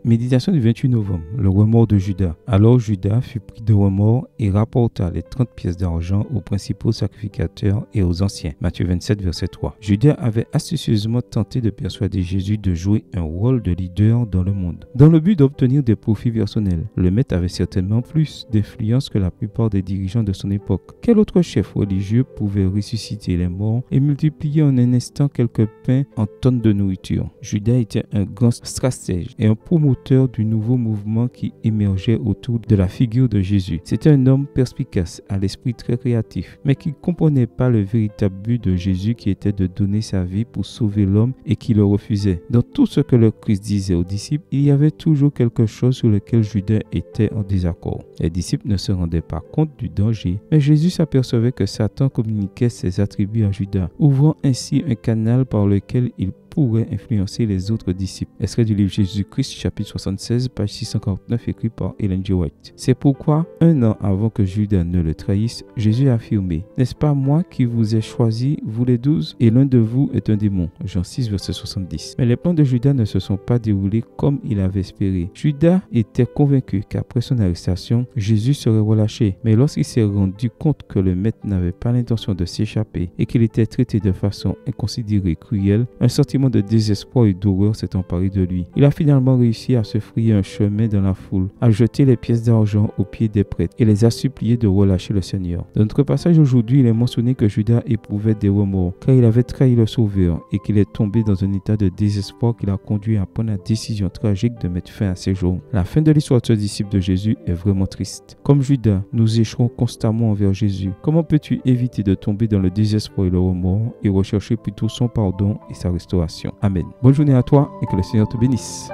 Méditation du 28 novembre, le remords de Judas. Alors Judas fut pris de remords et rapporta les 30 pièces d'argent aux principaux sacrificateurs et aux anciens. Matthieu 27, verset 3. Judas avait astucieusement tenté de persuader Jésus de jouer un rôle de leader dans le monde, dans le but d'obtenir des profits personnels. Le maître avait certainement plus d'influence que la plupart des dirigeants de son époque. Quel autre chef religieux pouvait ressusciter les morts et multiplier en un instant quelques pains en tonnes de nourriture? Judas était un grand stratège et un promoteur du nouveau mouvement qui émergeait autour de la figure de Jésus. C'était un homme perspicace, à l'esprit très créatif, mais qui ne comprenait pas le véritable but de Jésus qui était de donner sa vie pour sauver l'homme et qui le refusait. Dans tout ce que le Christ disait aux disciples, il y avait toujours quelque chose sur lequel Judas était en désaccord. Les disciples ne se rendaient pas compte du danger, mais Jésus s'apercevait que Satan communiquait ses attributs à Judas, ouvrant ainsi un canal par lequel il pourrait influencer les autres disciples. Extrait du livre Jésus-Christ, chapitre 76, page 649, écrit par Ellen G. White. C'est pourquoi, un an avant que Judas ne le trahisse, Jésus a affirmé: « N'est-ce pas moi qui vous ai choisi, vous les 12, et l'un de vous est un démon ?» Jean 6, verset 70. Mais les plans de Judas ne se sont pas déroulés comme il avait espéré. Judas était convaincu qu'après son arrestation, Jésus serait relâché. Mais lorsqu'il s'est rendu compte que le maître n'avait pas l'intention de s'échapper et qu'il était traité de façon inconsidérée et cruelle, un sentiment de désespoir et d'horreur s'est emparé de lui. Il a finalement réussi à se frayer un chemin dans la foule, à jeter les pièces d'argent aux pieds des prêtres et les a suppliés de relâcher le Seigneur. Dans notre passage aujourd'hui, il est mentionné que Judas éprouvait des remords car il avait trahi le Sauveur et qu'il est tombé dans un état de désespoir qui l'a conduit à prendre la décision tragique de mettre fin à ses jours. La fin de l'histoire de ce disciple de Jésus est vraiment triste. Comme Judas, nous échouons constamment envers Jésus. Comment peux-tu éviter de tomber dans le désespoir et le remords et rechercher plutôt son pardon et sa restauration? Amen. Bonne journée à toi et que le Seigneur te bénisse.